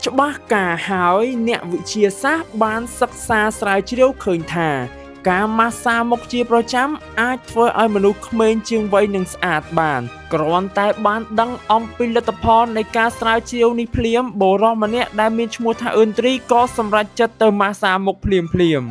ច្បាស់ការហើយអ្នកវិទ្យាសាស្ត្របានសិក្សាស្រាវជ្រាវឃើញថាការម៉ាស្សាមុខជាប្រចាំអាចធ្វើឲ្យមនុស្សក្មេងជាងវ័យនឹងស្អាតបានគ្រាន់តែបានដឹងអំពីលទ្ធផលនៃការស្រាវជ្រាវនេះភ្លាមបុរសម្នាក់ដែលមានឈ្មោះថាអឿនទ្រីក៏សម្រេចចិត្តទៅម៉ាស្សាមុខភ្លាម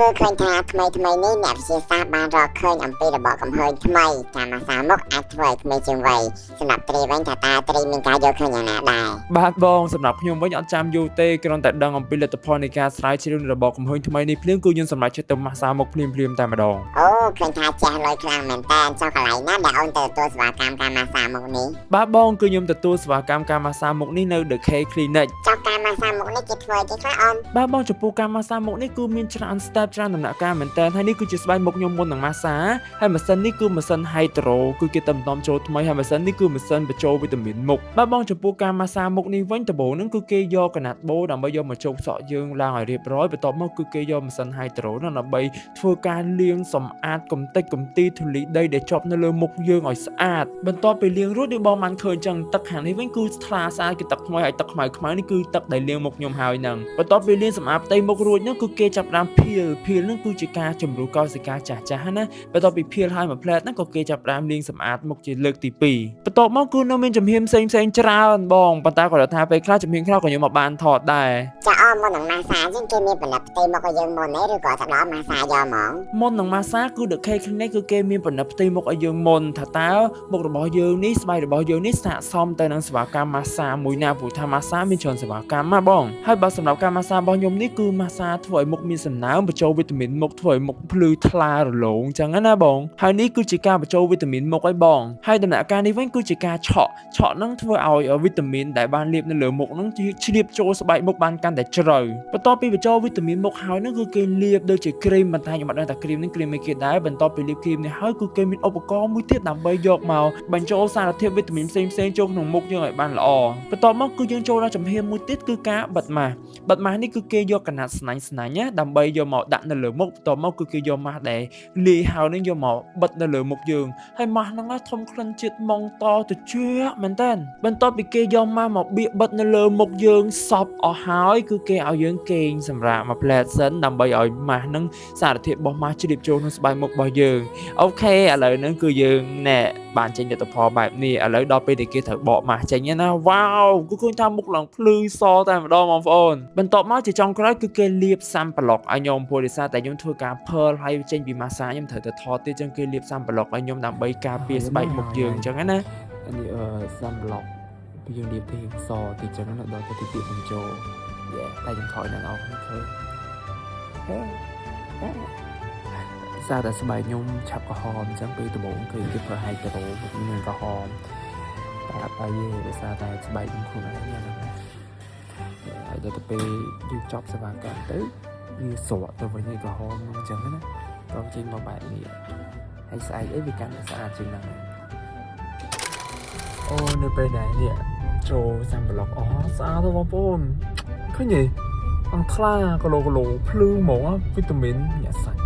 គឺឃើញថាថ្មីនេះអ្នកវិទ្យាសាស្ត្របានរកឃើញអំពីរបបកំហើញថ្មីការម៉ាស្សាមុខអាចធ្វើឲ្យក្មេងជាងវ័យសម្រាប់ត្រីវិញថាតើត្រីមានការយល់ឃើញយ៉ាងណាដែរបាទបងសម្រាប់ខ្ញុំវិញអត់ចាំយូរទេគ្រាន់តែដឹងអំពីលទ្ធផលនៃការស្រាវជ្រាវនៃរបបកំហើញថ្មីនេះភ្លាមគឺយើងសម្រេចចិត្តទៅម៉ាស្សាមុខភ្លាមតែម្ដងអូឃើញថាចាស់លុយខ្លាំងមែនតើចុះកន្លែងណាដែលអូនទៅទទួលសេវាកម្មការម៉ាស្សាមុខនេះបាទបងគឺខ្ញុំទទួលសេវាកម្មការម៉ាស្សាមុខនេះនៅ The K Clinic ចុះការម៉ាស្សាមុខនេះគេធ្វើជាខ្លះអូនបាទបងចំពោះការម៉ាស្សាមុខនេះគឺមានច្រើន step ច្រើនដំណាក់កាលមែនតើហើយនេះគឺជាស្បែកមុខខ្ញុំមុននឹងម៉ាស្សាហើយម៉ាស៊ីននេះគឺម៉ាស៊ីន Hydro គឺគេតំចូលថ្មីហើយម៉ាស៊ីននេះគឺម៉ាស៊ីនបញ្ចូលវីតាមីនមុខបាទបងចំពោះការម៉ាស្សាមុខនេះវិញដំបូងហ្នឹងគឺគេយកកណាត់បូដើម្បីយកមកជោគសក់យើងឡើងឲ្យរៀបរយបន្ទាប់មកគឺគេយកម៉ាស៊ីន Hydro នោះដើម្បីធ្វើការលាងសម្អាតកំទេចកំទីធូលីដីដែលជាប់នៅលើមុខយើងឲ្យស្អាតបន្ទាប់ពីលាងរួចដូចបងបានឃើញចឹងទឹកខាងនេះវិញគឺថ្លាស្អាតគឺទឹកថ្មីហើយទឹកខ្មៅនេះគឺទឹកដែលលាងមុខខ្ញុំហើយហ្នឹងបន្ទាប់ពីលាងសម្អាតផ្ទៃមុខរួចហ្នឹងគឺគេចាប់ផ្ដើមភៀលហ្នឹងគឺជាការជំរុះកោសិកាចាស់ណាបន្ទាប់ពីភៀលហើយមួយផ្លែតហ្នឹងក៏គេចាប់ផ្ដើមលាងសម្អាតមុខជាលើកទី2បន្ទាប់មកគឺនៅមានជំហានផ្សេងច្រើនបងប៉ុន្តែគាត់ថាពេលខ្លះជំហានខ្លះក៏ខ្ញុំមកបានថតដែរចាអមមុននឹងម៉ាស្សាជាងគេមានផលិតផ្ទៃមុខឲ្យយើងមុនទេឬក៏ទៅដល់ម៉ាស្សាយកហ្មងមុននឹងម៉ាស្សាគឺ The K Clinic គឺគេមានផលិតផ្ទៃមុខឲ្យយើងមុនថាតើមុខរបស់យើងនេះស្បែករបស់យើងនេះស័ក្តិសមទៅនឹងសេវាកម្មម៉ាស្សាមួយណាព្រោះថាម៉ាស្សាមានច្រើនសេវាកម្មណាបងហើយបើសម្រាប់ការម៉ាស្សារបស់ខ្ញុំនេះគឺម៉ាស្សាធ្វើឲ្យមុខមានសំណើមបញ្ចូលវីតាមីនមុខធ្វើឲ្យមុខភ្លឺថ្លារលោងអញ្ចឹងណាបងហើយនេះគឺជាការបញ្ចូលវីតាមីនមុខឲ្យបងហើយដំណាក់កាលនេះវិញគឺជាការឆក់ហ្នឹងធ្វើឲ្យវីតាមីនដែលបានលាបនៅលើមុខហ្នឹងជ្រាបចូលស្បែកមុខបានកាន់តែជ្រៅបន្ទាប់ពីបញ្ចូលវីតាមីនមុខហើយហ្នឹងគឺគេលាបដូចជាគ្រីមបន្តែខ្ញុំអត់ដឹងថាគ្រីមនេះគ្រីមអីគេដែរបន្ទាប់ពីលាបគ្រីមនេះហើយគឺគេមានឧបករណ៍មួយទៀតដើម្បីយកមកបញ្ចូលសារធាតុវីតាមីនផ្សេងចូលក្នុងមុខយើងឲ្យបានល្អបន្ទាប់មកគឺយើងចូលដល់ជំហានមួយទៀតគឺការបិទម៉ាស់នេះគឺគេយកកណាត់ស្នាញ់ណាដើម្បីយកមកដាក់នៅលើមុខបន្ទាប់មកគឺគេយកម៉ាស់ដែលលាយហើយនឹងយកមកបិទនៅលើមុខយើងហើយម៉ាស់ហ្នឹងធំក្លិនជាតិម៉ងតត្រជាក់មែនតើបន្ទាប់ពីគេយកម៉ាស់មកបៀកបិទនៅលើមុខយើងសពអស់ហើយគឺគេឲ្យយើងគេងសម្រាប់មួយផ្លែតសិនដើម្បីឲ្យម៉ាស់ហ្នឹងសារធាតុរបស់ម៉ាស់ជ្រាបចូលក្នុងស្បែកមុខរបស់យើងអូខេឥឡូវហ្នឹងគឺយើងណែបានចេញលទ្ធផលបែបនេះឥឡូវដល់ពេលដែលគេត្រូវបកម៉ាស់ចេញណាវ៉ាវគឺឃើញថាមុខឡើងភ្លឺសតែម្ដងបងប្អូនបន្ទាប់មកជាចុងក្រោយគឺគេលាបសាំប្លុកឲ្យខ្ញុំព្រោះដោយសារតែខ្ញុំធ្វើការភើលហើយចេញពីម៉ាស្សាខ្ញុំត្រូវទៅថតទៀតចឹងគេលាបសាំប្លុកឲ្យខ្ញុំដើម្បីការពារស្បែកមុខយើងចឹងណានេះសាំប្លុកពីយើងលាបទីសទីចឹងណាដល់ទៅទីបញ្ចូលតែខ្ញុំថតដល់អស់ឃើញសារតែស្បែកខ្ញុំឆាប់ក្រហមអញ្ចឹងពេលដំបូងគឺគេប្រើហៃក្រូមានក្រហមតែអត់ទៅដោយសារតែស្បែកខ្ញុំខ្លួនឯងហ្នឹងហើយដល់ទៅពេលយើងចប់សេវាកម្មទៅវាស្រកទៅវិញក្រហមអញ្ចឹងណាក៏ចេញមកបែបនេះហើយស្អែកអីវាកាន់តែស្អាតជាងហ្នឹងអូនៅពេលដែលនេះចូលសាំប្លុកស្អាតទៅបងប្អូនឃើញទេអង្ថ្លាគីឡូភ្លឺហ្មងវីតាមីនញាក់សាច់